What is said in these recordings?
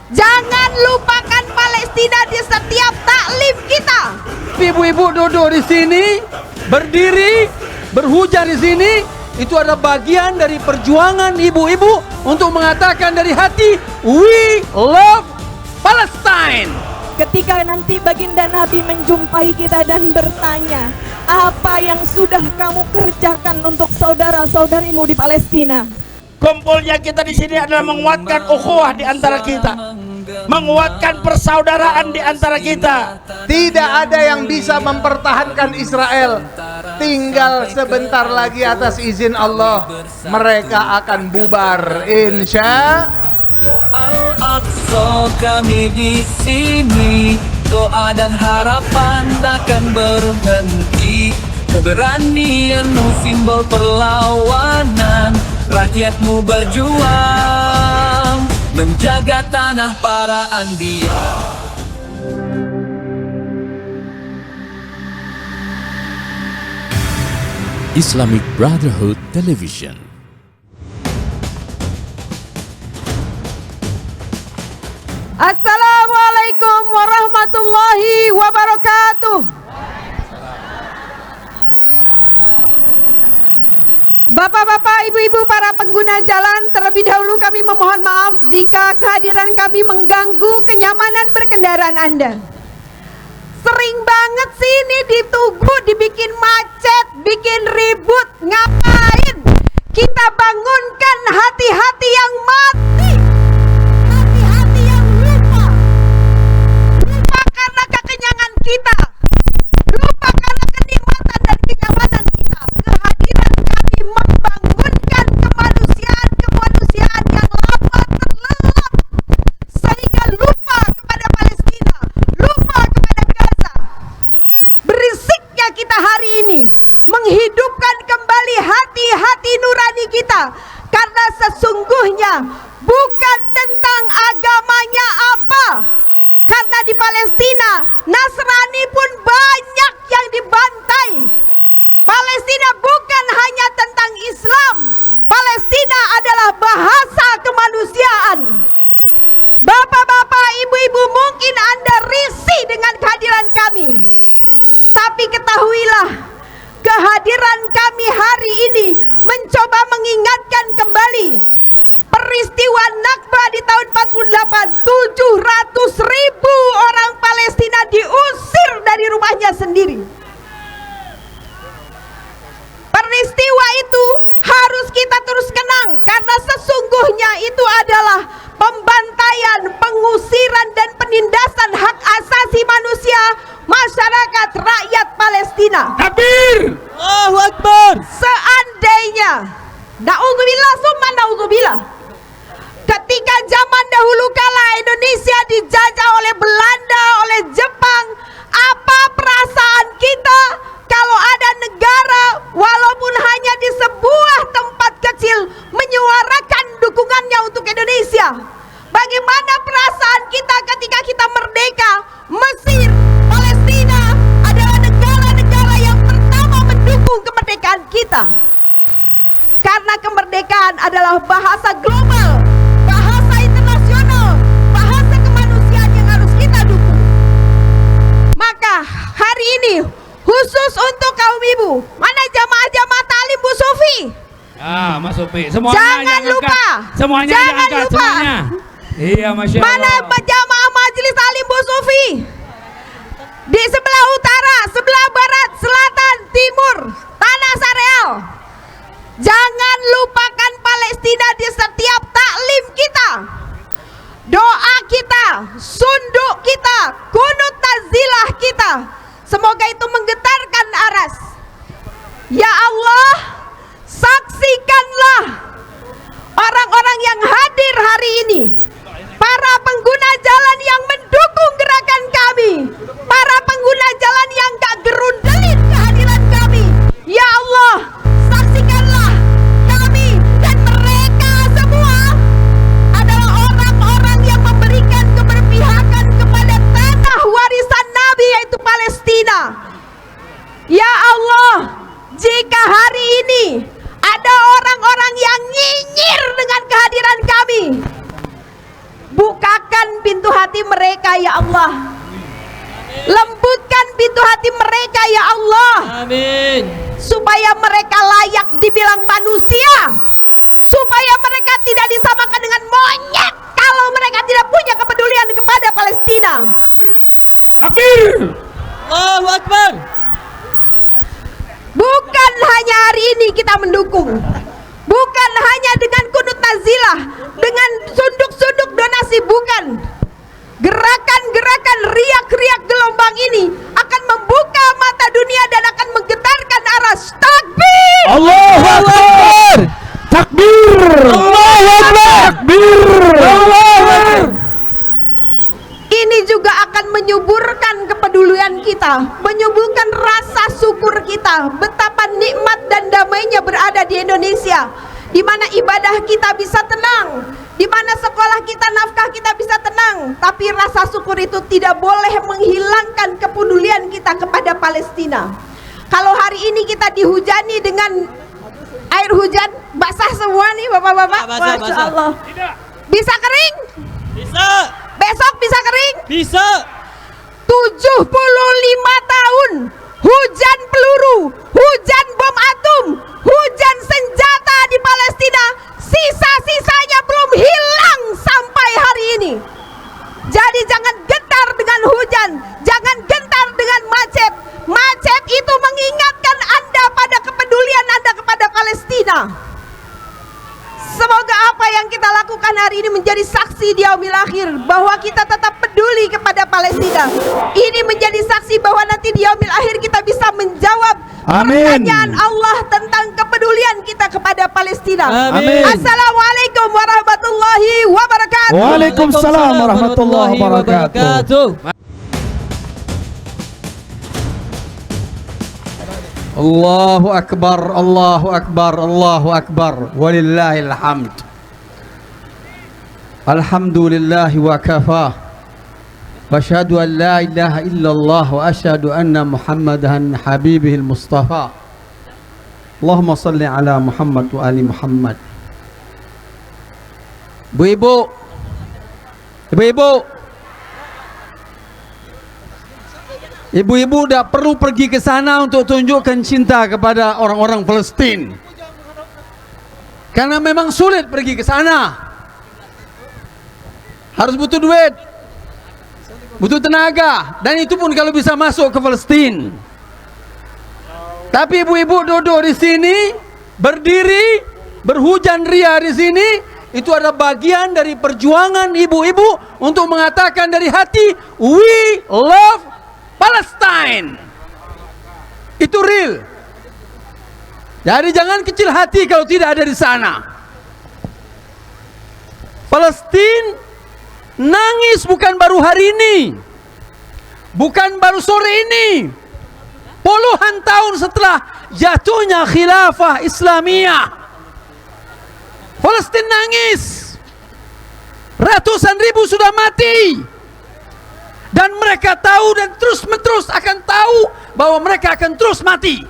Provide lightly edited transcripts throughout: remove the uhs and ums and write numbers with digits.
Jangan lupakan Palestina di setiap taklim kita. Ibu-ibu duduk di sini, berdiri, berhujan di sini, itu adalah bagian dari perjuangan ibu-ibu untuk mengatakan dari hati, we love Palestine. Ketika nanti baginda Nabi menjumpai kita dan bertanya, apa yang sudah kamu kerjakan untuk saudara-saudarimu di Palestina? Kumpulnya kita di sini adalah menguatkan ukhuwah di antara kita, menguatkan persaudaraan di antara kita. Tidak ada yang bisa mempertahankan Israel. Tinggal sebentar lagi atas izin Allah mereka akan bubar, insya. Al-Aqsa kami di sini, doa dan harapan takkan berhenti. Keberanian simbol perlawanan, rakyatmu berjuang menjaga tanah para anbiya. Islamic Brotherhood Television. Assalamualaikum warahmatullahi wabarakatuh. Bapak-bapak, ibu-ibu, para pengguna jalan, terlebih dahulu kami memohon maaf jika kehadiran kami mengganggu kenyamanan berkendaraan Anda. Sering banget sih ini ditunggu, dibikin macet, bikin ribut. Ngapain? Kita bangunkan hati-hati yang mati, hati-hati yang lupa. Lupa karena kekenyangan kita, lupa karena kenikmatan dan kenyamanan kita. Kehadiran kami membangunkan kemanusiaan yang lama terlelap, sehingga lupa kepada Palestina, lupa kepada Gaza. Berisiknya kita hari ini menghidupkan kembali hati-hati nurani kita, karena sesungguhnya bukan tentang agamanya apa. Karena di Palestina Nasrani pun banyak yang dibantai. Palestina bukan hanya tentang Islam. Palestina adalah bahasa kemanusiaan. Bapak-bapak, ibu-ibu, mungkin Anda risih dengan kehadiran kami. Tapi ketahuilah, kehadiran kami hari ini mencoba mengingatkan kembali peristiwa Nakba di tahun 48. 700.000 orang Palestina diusir dari rumahnya sendiri. Peristiwa itu harus kita terus kenang, karena sesungguhnya itu adalah pembantaian, pengusiran dan penindasan hak asasi manusia masyarakat rakyat Palestina. Takbir! Allahu Akbar. Seandainya, naudzubillah summa naudzubillah, ketika zaman dahulu kala Indonesia dijajah oleh Belanda, oleh Jepang, apa perasaan kita kalau ada negara walaupun hanya di sebuah tempat kecil menyuarakan dukungannya untuk Indonesia? Bagaimana perasaan kita ketika kita merdeka? Mesir, Palestina adalah negara-negara yang pertama mendukung kemerdekaan kita. Karena kemerdekaan adalah bahasa global, bahasa internasional, bahasa kemanusiaan yang harus kita dukung. Maka hari ini khusus untuk kaum ibu, mana jamaah-jamaah talim Bu Sufi? Mas Sufi, semuanya Jangan lupa, semuanya jangan diangkat, lupa. semuanya. Iya, Masya Mana Allah. jamaah majelis talim Bu Sufi? Di sebelah utara, sebelah barat, selatan, timur, tanah Sareal. Jangan lupakan Palestina di setiap taklim kita, doa kita, sunduk kita, kunut tazilah kita. Semoga itu menggetarkan aras. Ya Allah, saksikanlah orang-orang yang hadir hari ini, para pengguna jalan yang mendukung gerakan kami, para pengguna jalan yang gak gerundelin kehadiran kami. Ya Allah, saksikanlah kami dan mereka semua adalah orang-orang yang memberikan keberpihakan kepada tanah warisan Nabi, yaitu Palestina. Ya Allah, jika hari ini ada orang-orang yang nyinyir dengan kehadiran kami, pintu hati mereka ya Allah. Lembutkan pintu hati mereka ya Allah. Amin. Supaya mereka layak dibilang manusia, supaya mereka tidak disamakan dengan monyet kalau mereka tidak punya kepedulian kepada Palestina. Takbir. Allahu Akbar. Bukan hanya hari ini kita mendukung, bukan hanya dengan kunut nazilah, dengan sunduk-sunduk donasi, bukan. Gerakan-gerakan riak-riak gelombang ini akan membuka mata dunia dan akan menggetarkan aras. Takbir! Allahu Akbar. Takbir. Allahu Akbar. Takbir. Allahu Akbar. Ini juga akan menyuburkan kepedulian kita, menyuburkan rasa syukur kita, betapa nikmat dan damainya berada di Indonesia, di mana ibadah kita bisa tenang, di mana sekolah kita, nafkah kita bisa tenang. Tapi rasa syukur itu tidak boleh menghilangkan kepedulian kita kepada Palestina. Kalau hari ini kita dihujani dengan air hujan, basah semua nih bapak-bapak. Masya Allah. Bisa kering? Bisa. Besok bisa kering? Bisa. 75 tahun hujan peluru, hujan bom atom, hujan senjata di Palestina, sisa-sisanya belum hilang sampai hari ini. Jadi jangan gentar dengan hujan, jangan gentar dengan macet. Macet itu mengingatkan Anda pada kepedulian Anda kepada Palestina. Semoga apa yang kita lakukan hari ini menjadi saksi di yaumil akhir bahwa kita tetap peduli kepada Palestina. Ini menjadi saksi bahwa nanti di yaumil akhir kita bisa menjawab pertanyaan Allah tentang kepedulian kita kepada Palestina. Amin. Assalamualaikum warahmatullahi wabarakatuh. Waalaikumsalam warahmatullahi wabarakatuh. Allahu Akbar, Allahu Akbar, Allahu Akbar, walillahil hamd. Alhamdulillahi wa kafah. Wa asyhadu an la ilaha illallah wa asyhadu anna Muhammadan habibihil mustafa. Allahumma salli ala Muhammad wa ali Muhammad. Ibu-ibu, ibu-ibu tidak perlu pergi ke sana untuk tunjukkan cinta kepada orang-orang Palestina. Karena memang sulit pergi ke sana. Harus butuh duit, butuh tenaga, dan itu pun kalau bisa masuk ke Palestina. Tapi ibu-ibu duduk di sini, berdiri, berhujan ria di sini, itu ada bagian dari perjuangan ibu-ibu untuk mengatakan dari hati, we love Palestine. Itu real. Jadi jangan kecil hati kalau tidak ada di sana. Palestina nangis bukan baru hari ini, bukan baru sore ini. Puluhan tahun setelah jatuhnya khilafah Islamiyah, Palestina nangis. Ratusan ribu sudah mati. Dan mereka tahu dan terus-menerus akan tahu bahwa mereka akan terus mati,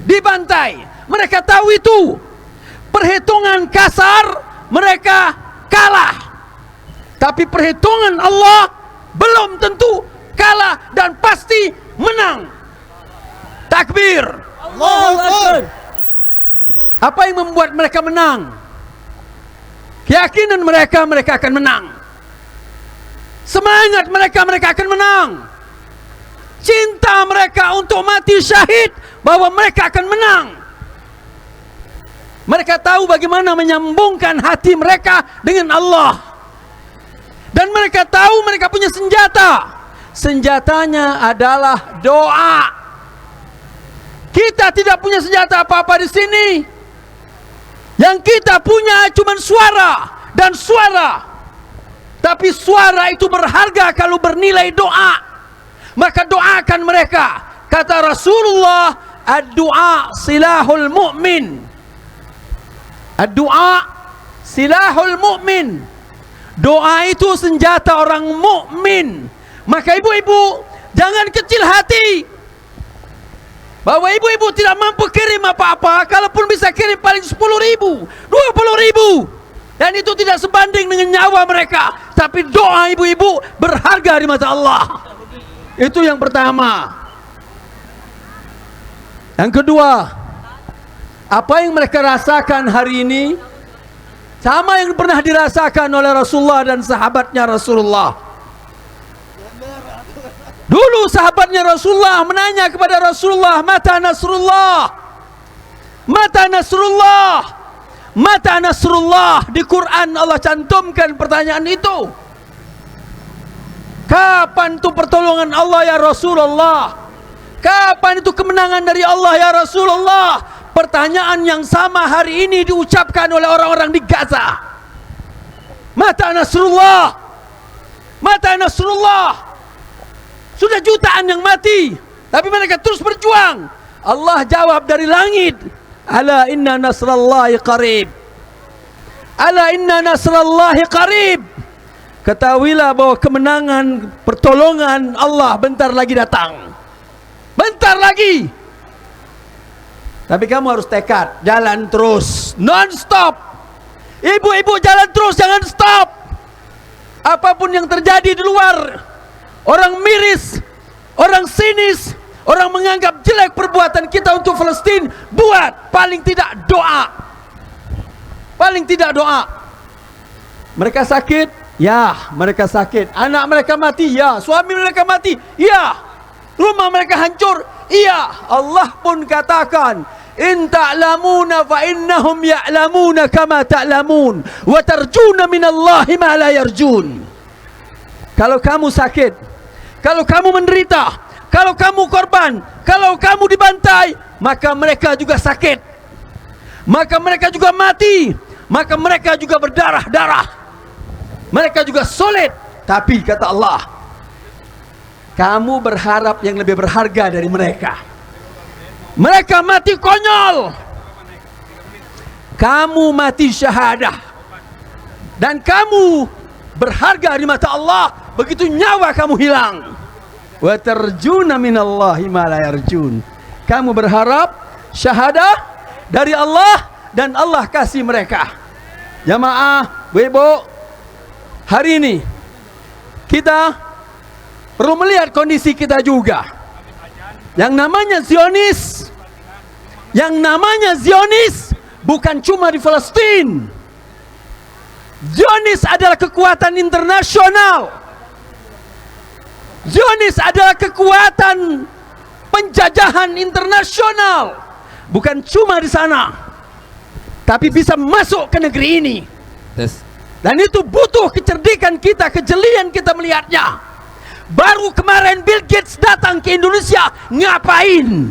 dibantai. Mereka tahu itu. Perhitungan kasar mereka kalah. Tapi perhitungan Allah belum tentu kalah dan pasti menang. Takbir. Allahu Akbar. Apa yang membuat mereka menang? Keyakinan mereka akan menang. Semangat mereka akan menang. Cinta mereka untuk mati syahid, bahwa mereka akan menang. Mereka tahu bagaimana menyambungkan hati mereka dengan Allah. Dan mereka tahu mereka punya senjata. Senjatanya adalah doa. Kita tidak punya senjata apa-apa di sini. Yang kita punya cuma suara dan suara. Tapi suara itu berharga kalau bernilai doa. Maka doakan mereka. Kata Rasulullah, ad-du'a silahul mu'min. Ad-du'a silahul mu'min. Doa itu senjata orang mukmin. Maka ibu-ibu jangan kecil hati bahwa ibu-ibu tidak mampu kirim apa-apa. Kalaupun bisa kirim paling 10.000, 20.000. Dan itu tidak sebanding dengan nyawa mereka, tapi doa ibu-ibu berharga di mata Allah. Itu yang pertama. Yang kedua, apa yang mereka rasakan hari ini sama yang pernah dirasakan oleh Rasulullah dan sahabatnya Rasulullah. Dulu sahabatnya Rasulullah menanya kepada Rasulullah, "Mata Nasrullah? Mata Nasrullah? Mata Nasrullah?" Di Quran Allah cantumkan pertanyaan itu. Kapan itu pertolongan Allah ya Rasulullah? Kapan itu kemenangan dari Allah ya Rasulullah? Pertanyaan yang sama hari ini diucapkan oleh orang-orang di Gaza. Mata Nasrullah? Mata Nasrullah? Sudah jutaan yang mati, tapi mereka terus berjuang. Allah jawab dari langit, "Ala inna nasrallahi qarib. Ala inna nasrallahi qarib." Ketahuilah bahwa kemenangan, pertolongan Allah bentar lagi datang. Bentar lagi. Tapi kamu harus tekad, jalan terus, non-stop. Ibu-ibu jalan terus, jangan stop. Apapun yang terjadi di luar, orang miris, orang sinis, orang menganggap jelek perbuatan kita untuk Palestina, buat, paling tidak doa. Paling tidak doa. Mereka sakit, ya mereka sakit. Anak mereka mati, ya. Suami mereka mati, ya. Rumah mereka hancur, iya. Allah pun katakan, "In ta'lamuna fa innahum ya'lamuna kama ta'lamun wa tarjuna minallahi ma la yarjun." Kalau kamu sakit, kalau kamu menderita, kalau kamu korban, kalau kamu dibantai, maka mereka juga sakit. Maka mereka juga mati, maka mereka juga berdarah-darah. Mereka juga sulit. Tapi kata Allah, kamu berharap yang lebih berharga dari mereka. Mereka mati konyol, kamu mati syahadah. Dan kamu berharga di mata Allah, begitu nyawa kamu hilang. Wa tarjuna minallahi ma la yarjun. Kamu berharap syahadah dari Allah dan Allah kasih mereka. Jamaah, Bu-ibu, hari ini kita perlu melihat kondisi kita juga. Yang namanya Zionis bukan cuma di Palestina. Zionis adalah kekuatan internasional. Zionis adalah kekuatan penjajahan internasional. Bukan cuma di sana, tapi bisa masuk ke negeri ini. Dan itu butuh kecerdikan kita, kejelian kita melihatnya. Baru kemarin Bill Gates datang ke Indonesia, ngapain?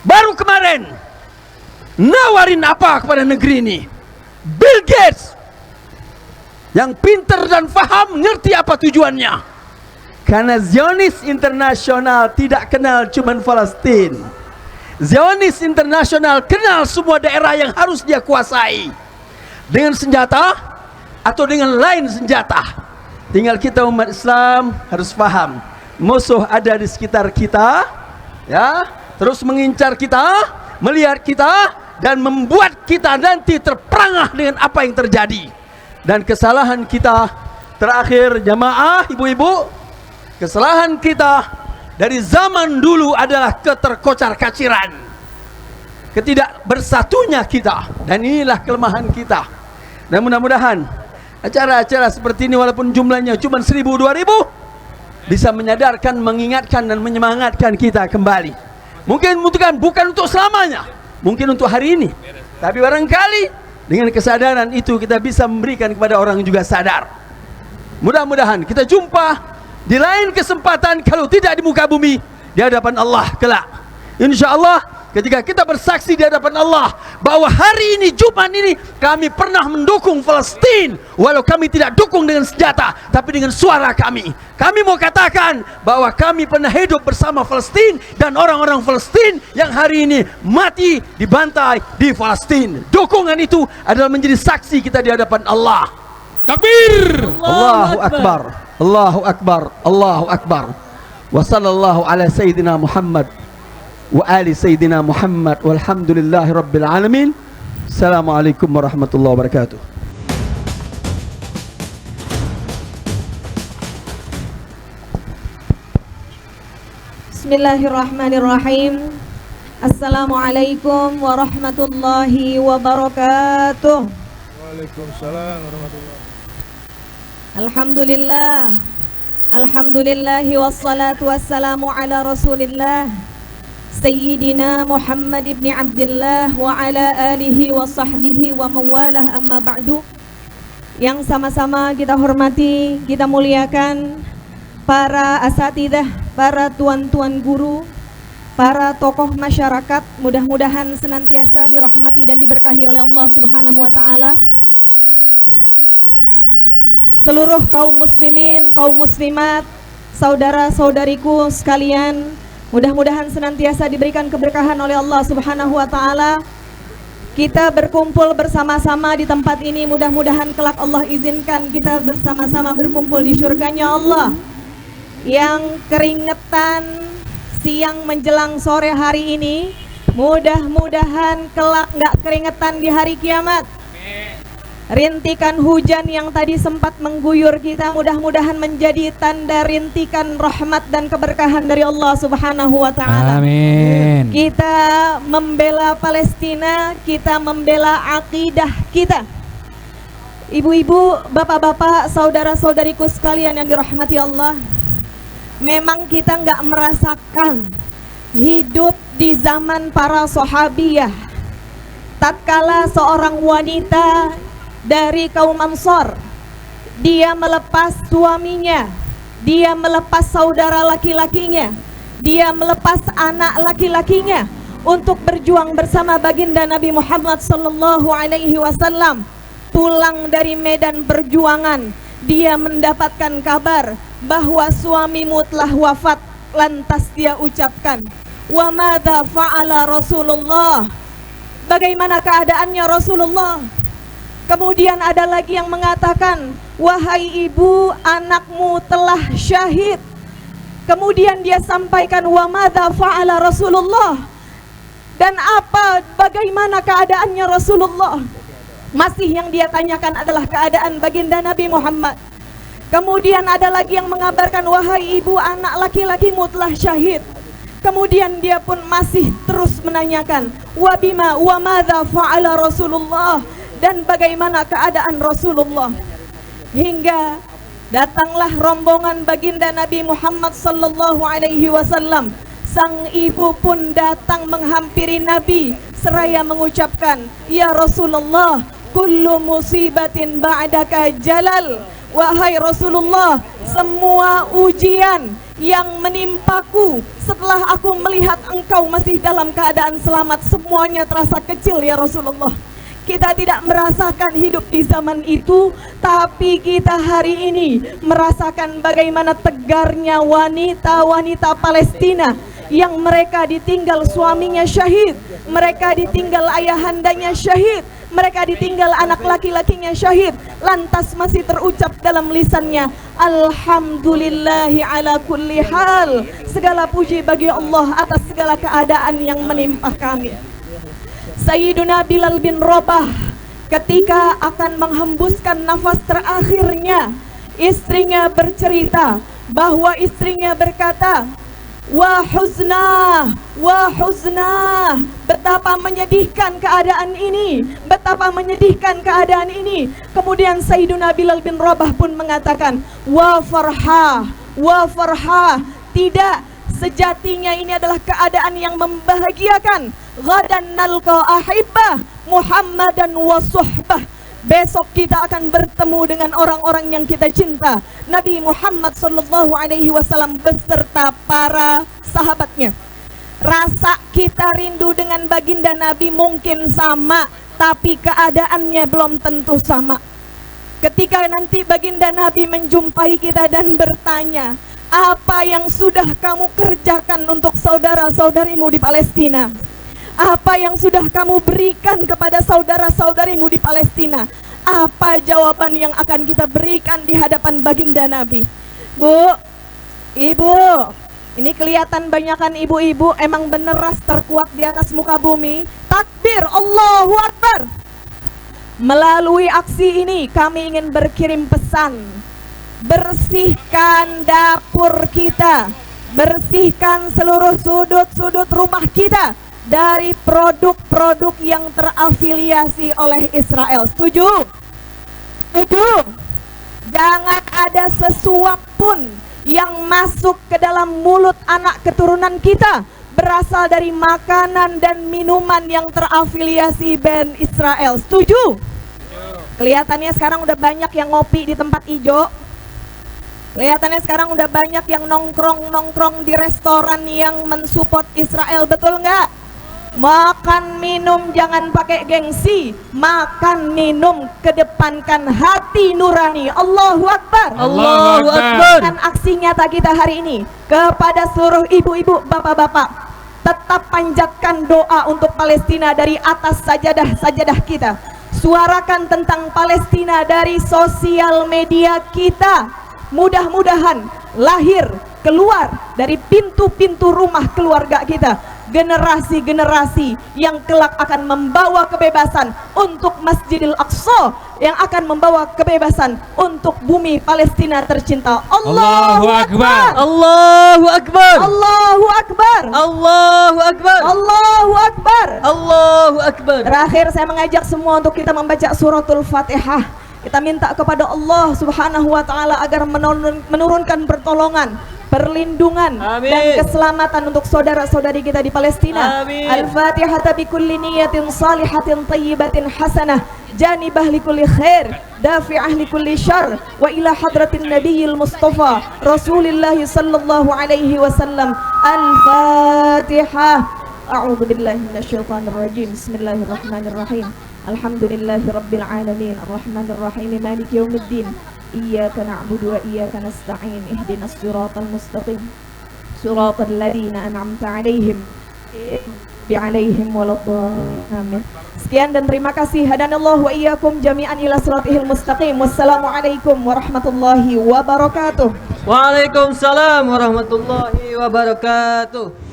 Baru kemarin nawarin apa kepada negeri ini? Bill Gates yang pintar dan faham, ngerti apa tujuannya. Karena Zionis internasional tidak kenal cuma Palestina. Zionis internasional kenal semua daerah yang harus dia kuasai dengan senjata atau dengan lain senjata. Tinggal kita umat Islam harus paham, musuh ada di sekitar kita, ya, terus mengincar kita, melihat kita, dan membuat kita nanti terperangah dengan apa yang terjadi. Dan kesalahan kita terakhir, jamaah, ibu-ibu, kesalahan kita dari zaman dulu adalah keterkocar-kaciran, ketidakbersatunya kita, dan inilah kelemahan kita. Dan mudah-mudahan acara-acara seperti ini walaupun jumlahnya cuma 1000-2000 bisa menyadarkan, mengingatkan dan menyemangatkan kita kembali. Mungkin bukan untuk selamanya, mungkin untuk hari ini, tapi barangkali dengan kesadaran itu kita bisa memberikan kepada orang yang juga sadar. Mudah-mudahan kita jumpa di lain kesempatan, kalau tidak di muka bumi, di hadapan Allah kelak. InsyaAllah ketika kita bersaksi di hadapan Allah bahwa hari ini, Jumat ini, kami pernah mendukung Palestina, walau kami tidak dukung dengan senjata, tapi dengan suara kami. Kami mau katakan bahwa kami pernah hidup bersama Palestina dan orang-orang Palestina yang hari ini mati dibantai di Palestina. Dukungan itu adalah menjadi saksi kita di hadapan Allah. Takbir! Allahu Akbar, Allahu Akbar, Allahu Akbar. Wa sallallahu ala Sayyidina Muhammad wa ali Sayyidina Muhammad walhamdulillahi rabbil alamin. Assalamualaikum warahmatullahi wabarakatuh. Bismillahirrahmanirrahim. Assalamualaikum warahmatullahi wabarakatuh. Waalaikumsalam warahmatullahi. Alhamdulillah. Alhamdulillahi wassalatu wassalamu ala Rasulillah Sayyidina Muhammad ibn Abdullah wa ala alihi wa sahbihi wa mawalah, amma ba'du. Yang sama-sama kita hormati, kita muliakan para asatidah, para tuan-tuan guru, para tokoh masyarakat, mudah-mudahan senantiasa dirahmati dan diberkahi oleh Allah Subhanahu wa taala. Seluruh kaum muslimin, kaum muslimat, saudara-saudariku sekalian, mudah-mudahan senantiasa diberikan keberkahan oleh Allah Subhanahu wa taala. Kita berkumpul bersama-sama di tempat ini, mudah-mudahan kelak Allah izinkan kita bersama-sama berkumpul di surganya Allah. Yang keringetan siang menjelang sore hari ini, mudah-mudahan kelak nggak keringetan di hari kiamat. Rintikan hujan yang tadi sempat mengguyur kita, mudah-mudahan menjadi tanda rintikan rahmat dan keberkahan dari Allah Subhanahu wa taala. Amin. Kita membela Palestina, kita membela akidah kita. Ibu-ibu, bapak-bapak, saudara-saudariku sekalian yang dirahmati Allah, memang kita nggak merasakan hidup di zaman para sahabiyah. Tatkala seorang wanita dari kaum Ansar, dia melepas suaminya, dia melepas saudara laki-lakinya, dia melepas anak laki-lakinya untuk berjuang bersama baginda Nabi Muhammad sallallahu alaihi wasallam. Pulang dari medan perjuangan, dia mendapatkan kabar bahwa suamimu telah wafat. Lantas dia ucapkan, wa madza fa'ala Rasulullah? Bagaimana keadaannya Rasulullah? Kemudian ada lagi yang mengatakan, wahai ibu, anakmu telah syahid. Kemudian dia sampaikan, wa madza fa'ala Rasulullah? Dan bagaimana keadaannya Rasulullah? Masih yang dia tanyakan adalah keadaan baginda Nabi Muhammad. Kemudian ada lagi yang mengabarkan, wahai ibu, anak laki-lakimu telah syahid. Kemudian dia pun masih terus menanyakan, wa bima wa madza fa'ala Rasulullah? Dan bagaimana keadaan Rasulullah? Hingga datanglah rombongan baginda Nabi Muhammad sallallahu alaihi wasallam. Sang ibu pun datang menghampiri Nabi seraya mengucapkan, ya Rasulullah, kullu musibatin ba'daka jalal. Wahai Rasulullah, semua ujian yang menimpaku setelah aku melihat engkau masih dalam keadaan selamat, semuanya terasa kecil ya Rasulullah. Kita tidak merasakan hidup di zaman itu, tapi kita hari ini merasakan bagaimana tegarnya wanita-wanita Palestina yang mereka ditinggal suaminya syahid, mereka ditinggal ayahandanya syahid, mereka ditinggal anak laki-lakinya syahid, lantas masih terucap dalam lisannya, alhamdulillahi ala kulli hal. Segala puji bagi Allah atas segala keadaan yang menimpa kami. Sayyiduna Bilal bin Rabah ketika akan menghembuskan nafas terakhirnya, istrinya bercerita bahwa istrinya berkata, wa huznah, betapa menyedihkan keadaan ini, betapa menyedihkan keadaan ini. Kemudian Sayyiduna Bilal bin Rabah pun mengatakan, wa farhah, tidak, sejatinya ini adalah keadaan yang membahagiakan. Ghadan nalqa ahibbah Muhammadan wa suhbah. Besok kita akan bertemu dengan orang-orang yang kita cinta, Nabi Muhammad sallallahu alaihi wasallam beserta para sahabatnya. Rasa kita rindu dengan baginda Nabi mungkin sama, tapi keadaannya belum tentu sama. Ketika nanti baginda Nabi menjumpai kita dan bertanya, apa yang sudah kamu kerjakan untuk saudara-saudarimu di Palestina? Apa yang sudah kamu berikan kepada saudara-saudarimu di Palestina? Apa jawaban yang akan kita berikan di hadapan baginda Nabi? Bu, ibu, ini kelihatan banyakan ibu-ibu, emang bener ras terkuat di atas muka bumi. Takbir, Allahu Akbar. Melalui aksi ini kami ingin berkirim pesan, bersihkan dapur kita, bersihkan seluruh sudut-sudut rumah kita dari produk-produk yang terafiliasi oleh Israel. Setuju? Setuju? Jangan ada sesuap pun yang masuk ke dalam mulut anak keturunan kita berasal dari makanan dan minuman yang terafiliasi band Israel. Setuju? Kelihatannya sekarang udah banyak yang ngopi di tempat ijo. Kelihatannya sekarang udah banyak yang nongkrong-nongkrong di restoran yang mensupport Israel. Betul nggak? Makan minum jangan pakai gengsi. Makan minum kedepankan hati nurani. Allahu Akbar. Allahu Akbar. Dan aksi nyata kita hari ini kepada seluruh ibu-ibu, bapak-bapak, tetap panjatkan doa untuk Palestina dari atas sajadah-sajadah kita. Suarakan tentang Palestina dari sosial media kita. Mudah-mudahan lahir keluar dari pintu-pintu rumah keluarga kita generasi-generasi yang kelak akan membawa kebebasan untuk Masjidil Aqsa, yang akan membawa kebebasan untuk bumi Palestina tercinta. Allahu Akbar. Allahu Akbar. Allahu Akbar. Allahu Akbar. Allahu Akbar. Allahu Akbar. Terakhir saya mengajak semua untuk kita membaca suratul Fatihah. Kita minta kepada Allah Subhanahu wa taala agar menurunkan pertolongan, perlindungan, Amin. dan keselamatan untuk saudara-saudari kita di Palestina. Amin. Al-Fatihah bikulli niyatin salihatin tayyibatin hasanah janibah likulli khair dafi'ah likulli syarr wa ila hadratin nabiyil mustafa Rasulillah sallallahu alaihi wasallam. Al-Fatihah. A'udzu billahi minasyaitonir rajim. Bismillahirrahmanirrahim. Alhamdulillahi rabbil alamin arrahmanir rahim maliki yaumiddin. Iyyaka na'budu wa iyyaka nasta'in ihdinas siratal mustaqim siratal ladzina an'amta 'alaihim bi'alaihim waladdallin. Amin. Sekian dan terima kasih. Hadanallahu wa iyyakum jami'an ila siratil mustaqim. Wassalamualaikum warahmatullahi wabarakatuh. Waalaikumsalam warahmatullahi wabarakatuh.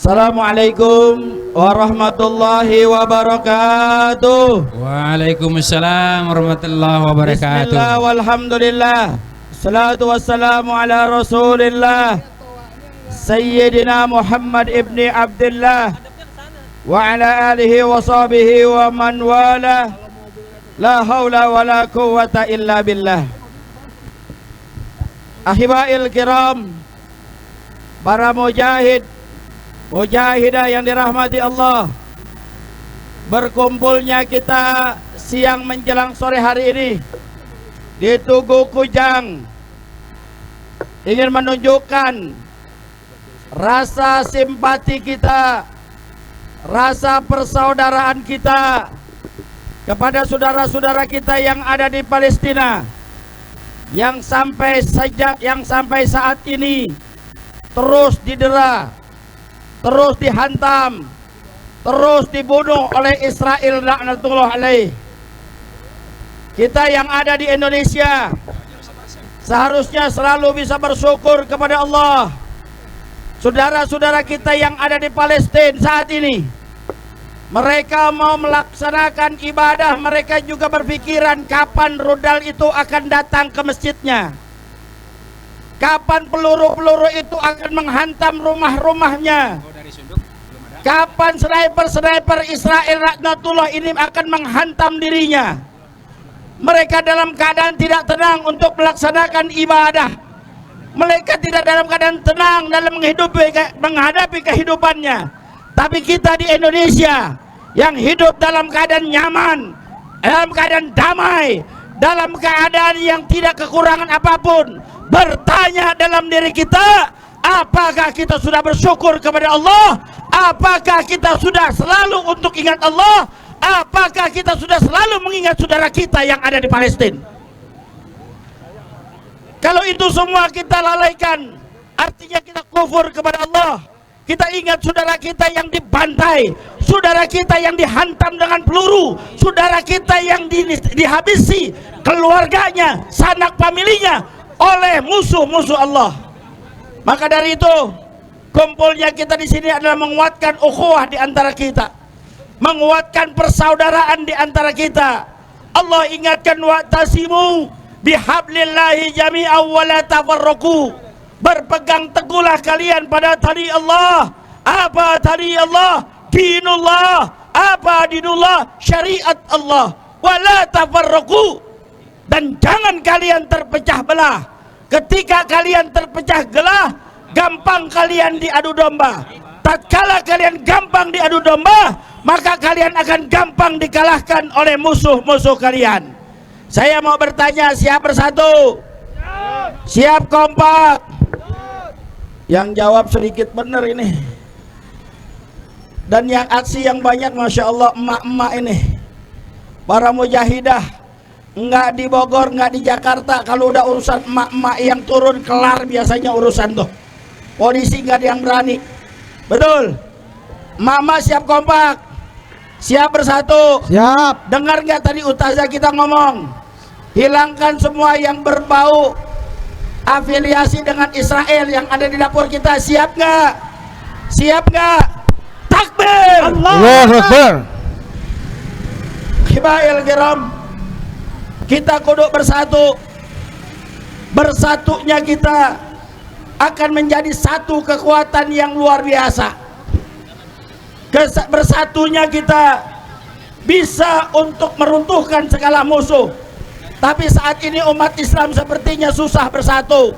Assalamualaikum warahmatullahi wabarakatuh. Waalaikumsalam warahmatullahi wabarakatuh. Bismillah walhamdulillah. Salatu wassalamu ala Rasulillah Sayyidina Muhammad ibni Abdullah wa ala alihi wa sahbihi wa man wala. La haula wa la quwwata illa billah. Ahibail kiram, para mujahidah yang dirahmati Allah, berkumpulnya kita siang menjelang sore hari ini di Tugu Kujang ingin menunjukkan rasa simpati kita, rasa persaudaraan kita kepada saudara-saudara kita yang ada di Palestina, yang sampai saat ini terus didera, terus dihantam, terus dibunuh oleh Israel laknatullah alaih. Kita yang ada di Indonesia seharusnya selalu bisa bersyukur kepada Allah. Saudara-saudara kita yang ada di Palestina saat ini, mereka mau melaksanakan ibadah, mereka juga berpikiran kapan rudal itu akan datang ke masjidnya, kapan peluru-peluru itu akan menghantam rumah-rumahnya, kapan sniper-sniper Israel laknatullah ini akan menghantam dirinya. Mereka dalam keadaan tidak tenang untuk melaksanakan ibadah. Mereka tidak dalam keadaan tenang dalam menghadapi kehidupannya. Tapi kita di Indonesia yang hidup dalam keadaan nyaman, dalam keadaan damai, dalam keadaan yang tidak kekurangan apapun, bertanya dalam diri kita, apakah kita sudah bersyukur kepada Allah? Apakah kita sudah selalu untuk ingat Allah? Apakah kita sudah selalu mengingat saudara kita yang ada di Palestina? Kalau itu semua kita lalaikan, artinya kita kufur kepada Allah. Kita ingat saudara kita yang dibantai, saudara kita yang dihantam dengan peluru, saudara kita yang dihabisi keluarganya, sanak familinya oleh musuh-musuh Allah. Maka dari itu, Kumpulnya kita di sini adalah menguatkan ukhuwah di antara kita, menguatkan persaudaraan di antara kita. Allah ingatkan, wa'tasimu bihablillahi jami'an wa la tafarraqu. Berpegang teguhlah kalian pada tali Allah. Apa tali Allah? Dinullah. Apa dinullah? Syariat Allah. Wa la tafarraqu. Dan jangan kalian terpecah belah. Ketika kalian terpecah belah, gampang kalian diadu domba. Tatkala kalian gampang diadu domba, maka kalian akan gampang dikalahkan oleh musuh-musuh kalian. Saya mau bertanya, siap bersatu? Siap kompak? Yang jawab sedikit benar ini. Dan yang aksi yang banyak, Masya Allah, emak-emak ini, para mujahidah. Enggak di Bogor, enggak di Jakarta. Kalau udah urusan emak-emak yang turun, kelar biasanya urusan tuh. Polisi enggak ada yang berani. Betul. Mama siap kompak, siap bersatu. Siap. Dengar nggak tadi ustazah kita ngomong, hilangkan semua yang berbau afiliasi dengan Israel yang ada di dapur kita. Siap nggak? Siap nggak? Takbir. Allahu Akbar. Khibail kiram, kita kudu bersatu. Bersatunya kita akan menjadi satu kekuatan yang luar biasa. Bersatunya kita bisa untuk meruntuhkan segala musuh. Tapi saat ini umat Islam sepertinya susah bersatu.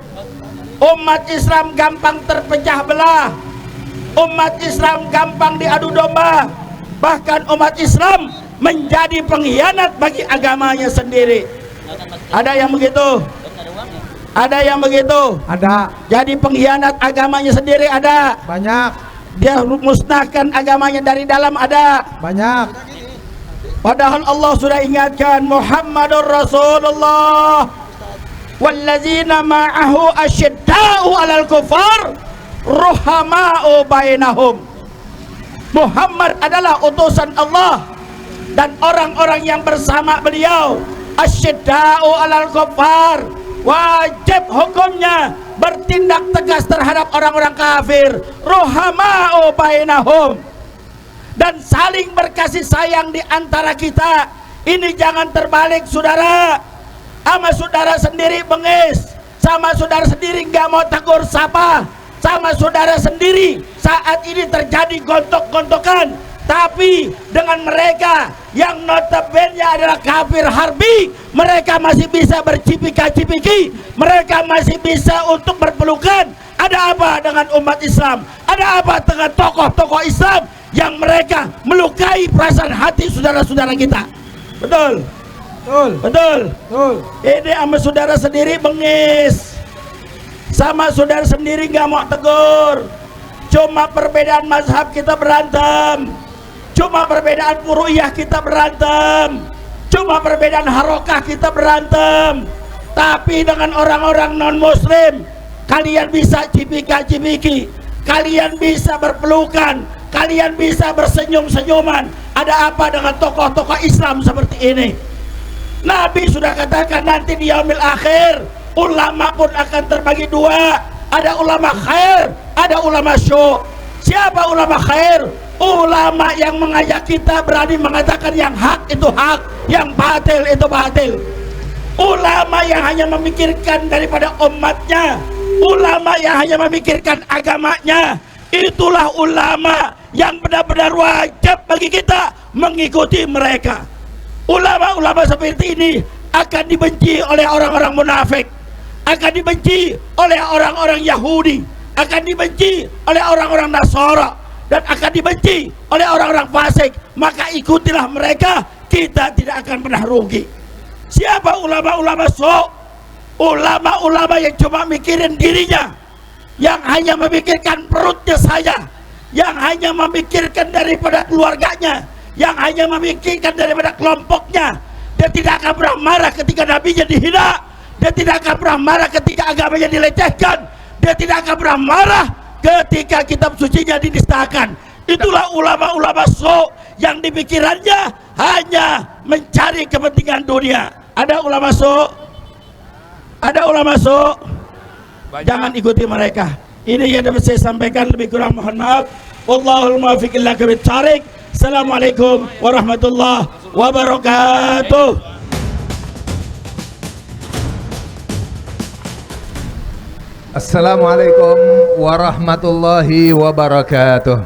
Umat Islam gampang terpecah belah. Umat Islam gampang diadu domba. Bahkan umat Islam menjadi pengkhianat bagi agamanya sendiri. Ada yang begitu? Ada yang begitu? Ada. Jadi pengkhianat agamanya sendiri ada. Banyak. Dia musnahkan agamanya dari dalam ada. Banyak. Padahal Allah sudah ingatkan, Muhammadur Rasulullah wallazina ma'ahu asyidda'u 'alal kufar ruhama'u bainahum. Muhammad adalah utusan Allah dan orang-orang yang bersama beliau asyidda'u 'alal kufar, wajib hukumnya bertindak tegas terhadap orang-orang kafir, ruhama'u bainahum, dan saling berkasih sayang di antara kita. Ini jangan terbalik, saudara. Sama saudara sendiri bengis, sama saudara sendiri nggak mau tegur sapa, sama saudara sendiri saat ini terjadi gontok-gontokan. Tapi dengan mereka yang notabene adalah kafir harbi, mereka masih bisa bercipika-cipiki, mereka masih bisa untuk berpelukan. Ada apa dengan umat Islam? Ada apa dengan tokoh-tokoh Islam yang mereka melukai perasaan hati saudara-saudara kita? Betul? Betul. Betul? Betul. Ini sama saudara sendiri bengis, sama saudara sendiri nggak mau tegur. Cuma perbedaan mazhab kita berantem, cuma perbedaan furu'iyah kita berantem, cuma perbedaan harokah kita berantem. Tapi dengan orang-orang non muslim kalian bisa cipika-cipiki, kalian bisa berpelukan, kalian bisa bersenyum-senyuman. Ada apa dengan tokoh-tokoh Islam seperti ini? Nabi sudah katakan nanti di yaumil akhir ulama pun akan terbagi dua. Ada ulama khair, ada ulama syuk. Siapa ulama khair? Ulama yang mengajak kita berani mengatakan yang hak itu hak, yang batil itu batil. Ulama yang hanya memikirkan daripada umatnya, ulama yang hanya memikirkan agamanya. Itulah ulama yang benar-benar wajib bagi kita mengikuti mereka. Ulama-ulama seperti ini akan dibenci oleh orang-orang munafik, akan dibenci oleh orang-orang Yahudi, akan dibenci oleh orang-orang Nasara, dan akan dibenci oleh orang-orang fasik. Maka ikutilah mereka, kita tidak akan pernah rugi. Siapa ulama-ulama sok? Ulama-ulama yang cuma mikirin dirinya, yang hanya memikirkan perutnya saja, yang hanya memikirkan daripada keluarganya, yang hanya memikirkan daripada kelompoknya. Dia tidak akan pernah marah ketika nabinya dihina, dia tidak akan pernah marah ketika agamanya dilecehkan, dia tidak akan pernah marah ketika kitab sucinya dinistakan. Itulah ulama-ulama sok yang dipikirannya hanya mencari kepentingan dunia. Ada ulama sok? Ada ulama sok? Jangan ikuti mereka. Ini yang dapat saya sampaikan, lebih kurang mohon maaf. Wallahul muwaffiq ila aqwamit thariq. Assalamualaikum warahmatullahi wabarakatuh. Assalamualaikum warahmatullahi wabarakatuh.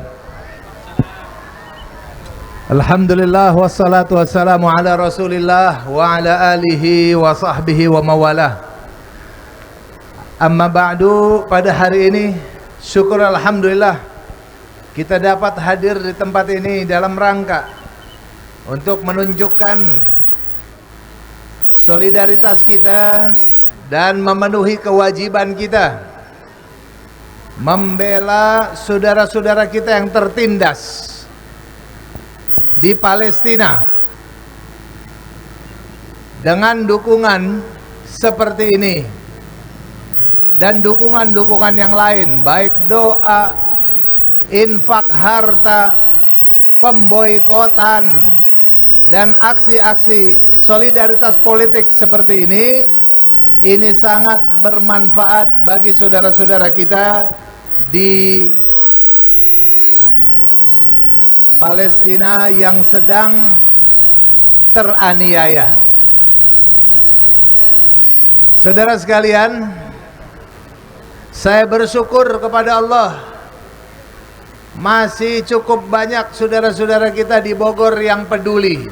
Alhamdulillah wassalatu wassalamu ala Rasulillah wa ala alihi wa sahbihi wa mawalah. Amma ba'du, pada hari ini syukur alhamdulillah kita dapat hadir di tempat ini dalam rangka untuk menunjukkan solidaritas kita dan memenuhi kewajiban kita membela saudara-saudara kita yang tertindas di Palestina dengan dukungan seperti ini dan dukungan-dukungan yang lain, baik doa, infak harta, pemboikotan, dan aksi-aksi solidaritas politik seperti ini sangat bermanfaat bagi saudara-saudara kita di Palestina yang sedang teraniaya. Saudara sekalian, saya bersyukur kepada Allah masih cukup banyak saudara-saudara kita di Bogor yang peduli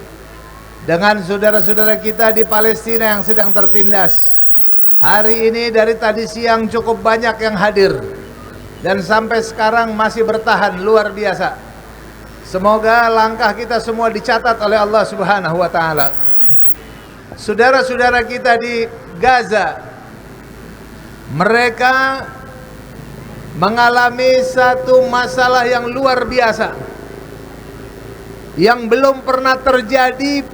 dengan saudara-saudara kita di Palestina yang sedang tertindas. Hari ini dari tadi siang cukup banyak yang hadir dan sampai sekarang masih bertahan, luar biasa. Semoga langkah kita semua dicatat oleh Allah Subhanahu wa taala. Saudara-saudara kita di Gaza, mereka mengalami satu masalah yang luar biasa yang belum pernah terjadi,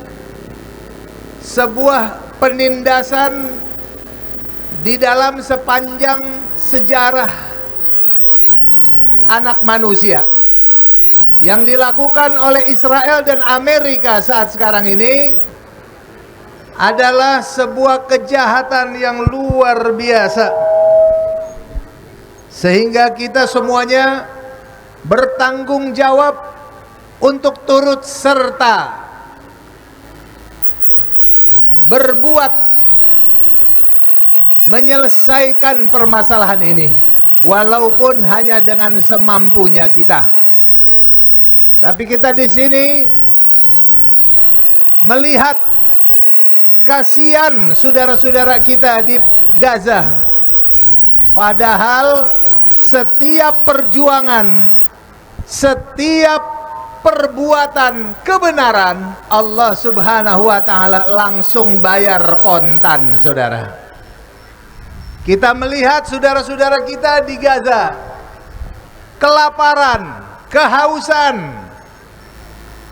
sebuah penindasan di dalam sepanjang sejarah anak manusia yang dilakukan oleh Israel dan Amerika saat sekarang ini adalah sebuah kejahatan yang luar biasa, sehingga kita semuanya bertanggung jawab untuk turut serta berbuat menyelesaikan permasalahan ini, walaupun hanya dengan semampunya kita. Tapi kita di sini melihat kasihan saudara-saudara kita di Gaza. Padahal setiap perjuangan, setiap perbuatan kebenaran, Allah Subhanahu wa taala langsung bayar kontan, saudara. Kita melihat saudara-saudara kita di Gaza kelaparan, kehausan,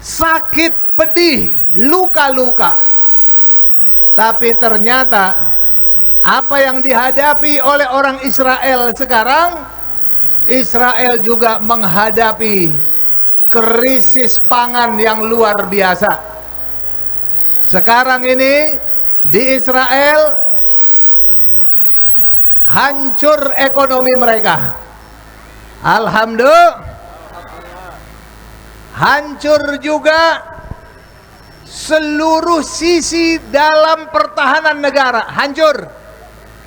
sakit, pedih, luka-luka. Tapi ternyata apa yang dihadapi oleh orang Israel sekarang, Israel juga menghadapi krisis pangan yang luar biasa. Sekarang ini di Israel hancur ekonomi mereka. Alhamdulillah. Hancur juga seluruh sisi dalam pertahanan negara, hancur.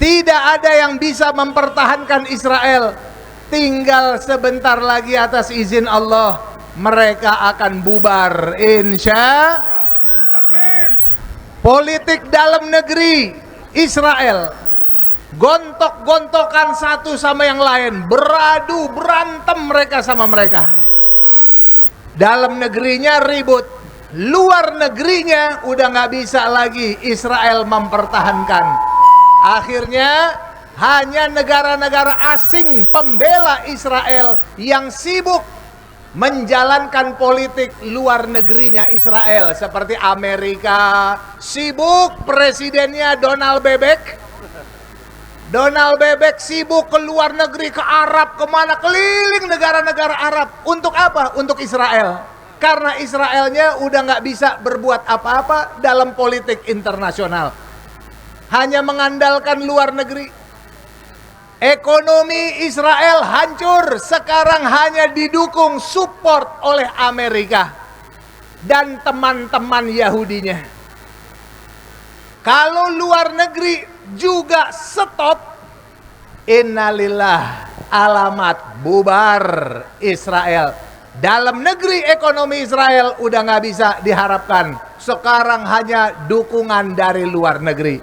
Tidak ada yang bisa mempertahankan Israel. Tinggal sebentar lagi atas izin Allah mereka akan bubar, insya. Politik dalam negeri Israel gontok-gontokan satu sama yang lain, beradu, berantem mereka sama mereka. Dalam negerinya ribut, luar negerinya udah nggak bisa lagi Israel mempertahankan. Akhirnya hanya negara-negara asing pembela Israel yang sibuk menjalankan politik luar negerinya Israel, seperti Amerika sibuk presidennya Donald Bebek. Donald Bebek sibuk ke luar negeri, ke Arab, kemana, keliling negara-negara Arab. Untuk apa? Untuk Israel. Karena Israelnya udah nggak bisa berbuat apa-apa dalam politik internasional. Hanya mengandalkan luar negeri. Ekonomi Israel hancur, sekarang hanya didukung support oleh Amerika dan teman-teman Yahudinya. Kalau luar negeri juga stop, innalillah, alamat bubar Israel. Dalam negeri ekonomi Israel udah nggak bisa diharapkan. Sekarang hanya dukungan dari luar negeri.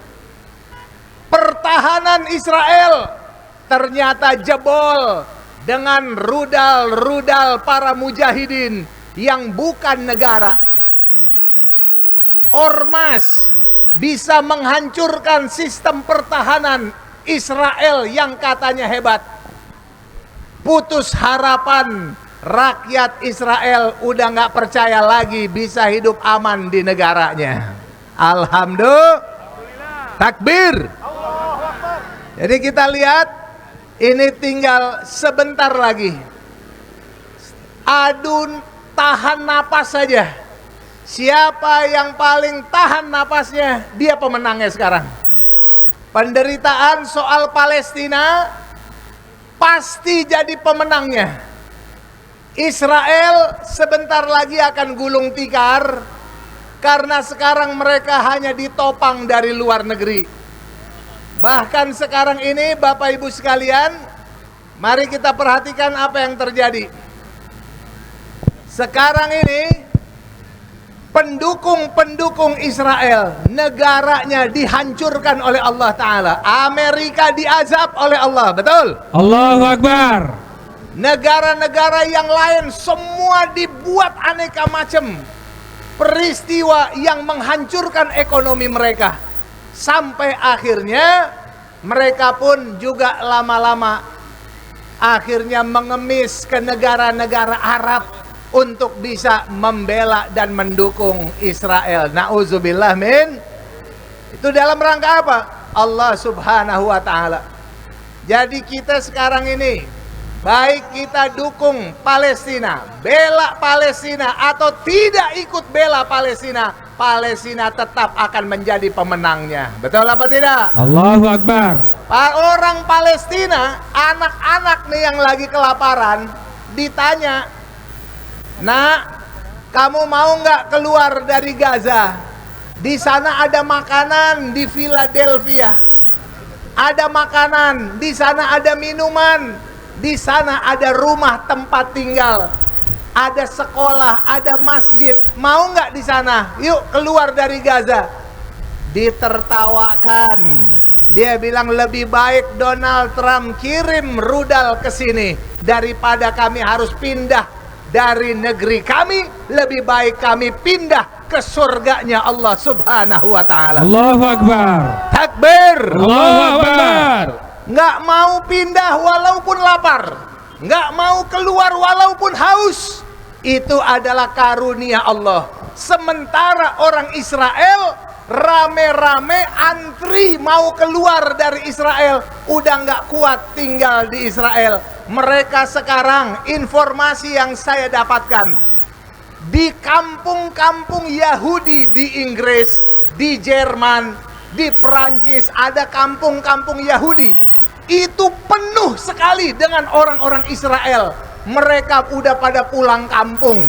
Pertahanan Israel ternyata jebol dengan rudal-rudal para mujahidin yang bukan negara. Ormas bisa menghancurkan sistem pertahanan Israel yang katanya hebat. Putus harapan, rakyat Israel udah nggak percaya lagi bisa hidup aman di negaranya. Alhamdulillah, takbir. Jadi kita lihat, ini tinggal sebentar lagi. Adu tahan napas saja. Siapa yang paling tahan napasnya, dia pemenangnya sekarang. Penderitaan soal Palestina pasti jadi pemenangnya. Israel sebentar lagi akan gulung tikar karena sekarang mereka hanya ditopang dari luar negeri. Bahkan sekarang ini Bapak Ibu sekalian, mari kita perhatikan apa yang terjadi. Sekarang ini pendukung-pendukung Israel, negaranya dihancurkan oleh Allah Ta'ala. Amerika diazab oleh Allah, betul? Allahu Akbar. Negara-negara yang lain semua dibuat aneka macam peristiwa yang menghancurkan ekonomi mereka. Sampai akhirnya mereka pun juga lama-lama akhirnya mengemis ke negara-negara Arab untuk bisa membela dan mendukung Israel. Na'udzubillah min. Itu dalam rangka apa? Allah Subhanahu wa ta'ala. Jadi kita sekarang ini, baik kita dukung Palestina, bela Palestina, atau tidak ikut bela Palestina, Palestina tetap akan menjadi pemenangnya. Betul apa tidak? Allahu Akbar. Orang Palestina, anak-anak nih yang lagi kelaparan, ditanya, "Nak, kamu mau nggak keluar dari Gaza? Di sana ada makanan di Philadelphia, ada makanan, di sana ada minuman, di sana ada rumah tempat tinggal, ada sekolah, ada masjid. Mau nggak di sana? Yuk keluar dari Gaza." Ditertawakan. Dia bilang lebih baik Donald Trump kirim rudal ke sini daripada kami harus pindah dari negeri kami. Lebih baik kami pindah ke surganya Allah Subhanahu wa ta'ala. Allahu Akbar. Takbir. Allahu Akbar. Nggak mau pindah walaupun lapar, nggak mau keluar walaupun haus. Itu adalah karunia Allah. Sementara orang Israel rame-rame antri mau keluar dari Israel, udah nggak kuat tinggal di Israel. Mereka sekarang, informasi yang saya dapatkan, di kampung-kampung Yahudi di Inggris, di Jerman, di Perancis, ada kampung-kampung Yahudi. Itu penuh sekali dengan orang-orang Israel. Mereka udah pada pulang kampung.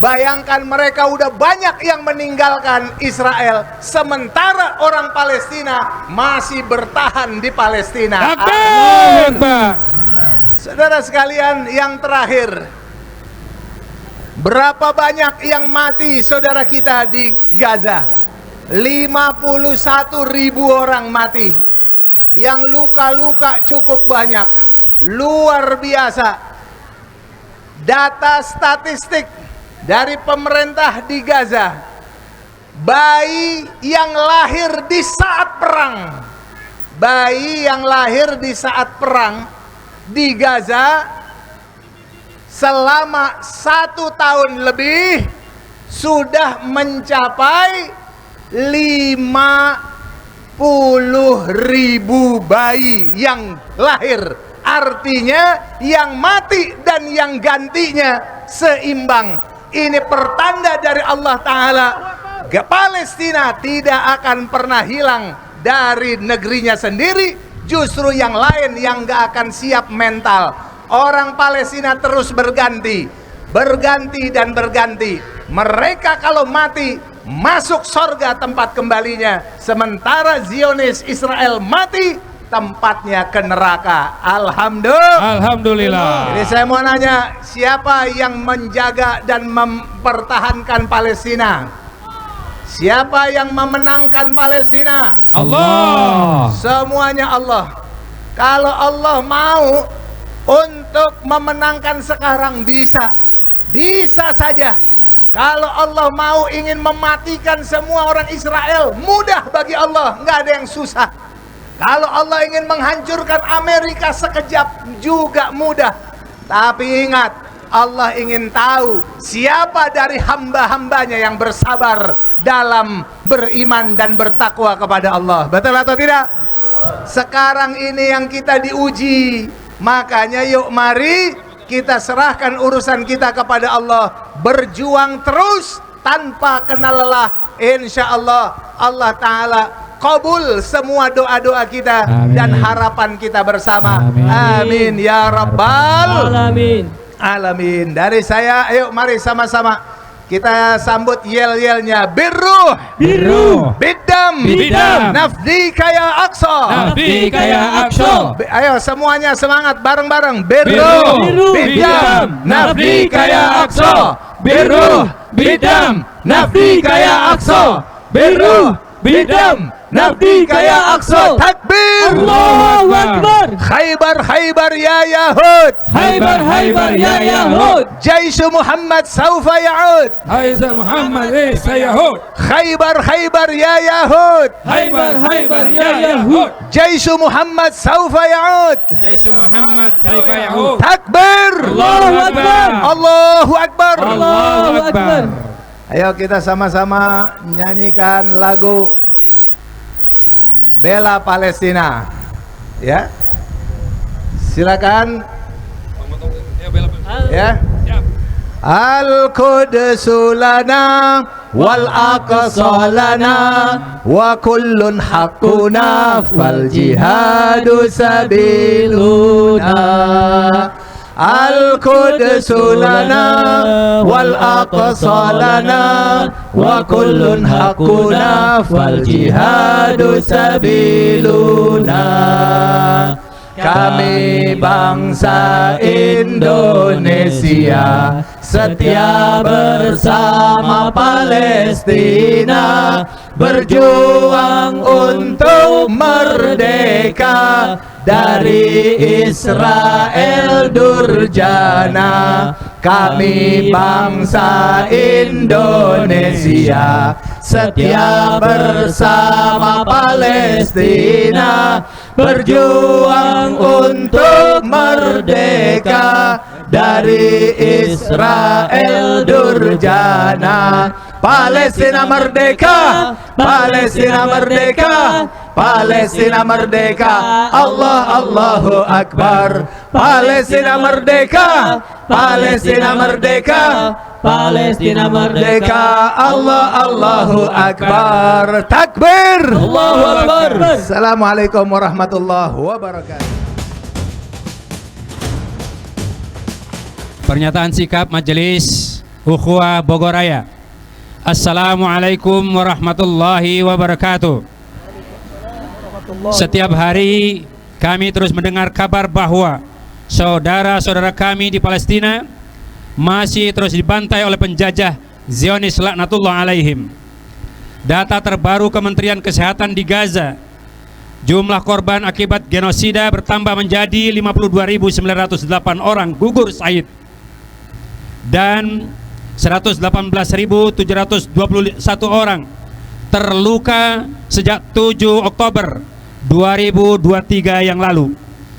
Bayangkan, mereka udah banyak yang meninggalkan Israel, sementara orang Palestina masih bertahan di Palestina. Akbar. Saudara sekalian, yang terakhir, berapa banyak yang mati saudara kita di Gaza? 51.000 orang mati. Yang luka-luka cukup banyak, luar biasa. Data statistik dari pemerintah di Gaza, bayi yang lahir di saat perang, bayi yang lahir di saat perang di Gaza selama 1 tahun lebih sudah mencapai 50.000 bayi yang lahir. Artinya yang mati dan yang gantinya seimbang. Ini pertanda dari Allah Ta'ala, Palestina tidak akan pernah hilang dari negerinya sendiri, Justru yang lain yang gak akan siap mental. Orang Palestina terus berganti dan berganti. Mereka kalau mati masuk sorga tempat kembalinya, sementara Zionis Israel mati tempatnya ke neraka. Alhamdulillah. Jadi saya mau nanya, siapa yang menjaga dan mempertahankan Palestina? Siapa yang memenangkan Palestina? Allah. Semuanya Allah. Kalau Allah mau untuk memenangkan sekarang, bisa saja. Kalau Allah mau ingin mematikan semua orang Israel, mudah bagi Allah, nggak ada yang susah. Kalau Allah ingin menghancurkan Amerika sekejap, juga mudah. Tapi ingat, Allah ingin tahu siapa dari hamba-hambanya yang bersabar dalam beriman dan bertakwa kepada Allah. Betul atau tidak? Sekarang ini yang kita diuji. Makanya yuk mari kita serahkan urusan kita kepada Allah, berjuang terus tanpa kenal lelah. Insya Allah, Allah Ta'ala kabul semua doa-doa kita. Amin. Dan harapan kita bersama. Amin, amin ya Rabbal Alamin. Dari saya, ayo mari sama-sama kita sambut yel-yelnya. Birruh Biddam Nafdika ya Aqsa. Ayo semuanya semangat bareng-bareng. Birruh Biddam Nafdika ya Aqsa. Birruh Biddam Nafdika ya Aqsa. Birruh Biddam Nafdika ya Aqsa. Takbir, Allahu Akbar. Khaybar ya Yahud. Khaybar ya Yahud. Jaish Muhammad saufa ya'ud. Aiza Muhammad sayahud. Khaybar ya Yahud. Khaybar ya Yahud. Jaish Muhammad saufa ya'ud. Jaish Muhammad sayfa yahud. Takbir, Allahu Akbar. Allahu Akbar. Allahu Akbar. Ayo kita sama-sama nyanyikan lagu Bela Palestina. Ya, silakan. Ya. Al-Qudsu lana wal Aqsa lana wa kullun haqquna fal jihadu sabiluna. Al-Qudsu lana wal Aqsa lana wa kullun haqquna fal jihadu sabiluna. Kami bangsa Indonesia setia bersama Palestina, berjuang untuk merdeka dari Israel durjana. Kami bangsa Indonesia setia bersama Palestina, berjuang untuk merdeka dari Israel durjana. Palestina merdeka, Palestina merdeka, Palestina merdeka. Allah Allahu Akbar. Palestina merdeka, Palestina merdeka, Palestina merdeka. Allah Allahu Akbar. Takbir, Allahu Akbar. Assalamualaikum warahmatullahi wabarakatuh. Pernyataan sikap Majelis Ukhuwah Bogoraya. Assalamualaikum warahmatullahi wabarakatuh. Setiap hari kami terus mendengar kabar bahwa saudara-saudara kami di Palestina masih terus dibantai oleh penjajah Zionis laknatullah alaihim. Data terbaru Kementerian Kesehatan di Gaza, jumlah korban akibat genosida bertambah menjadi 52.908 orang gugur syahid dan 118.721 orang terluka sejak 7 Oktober 2023 yang lalu,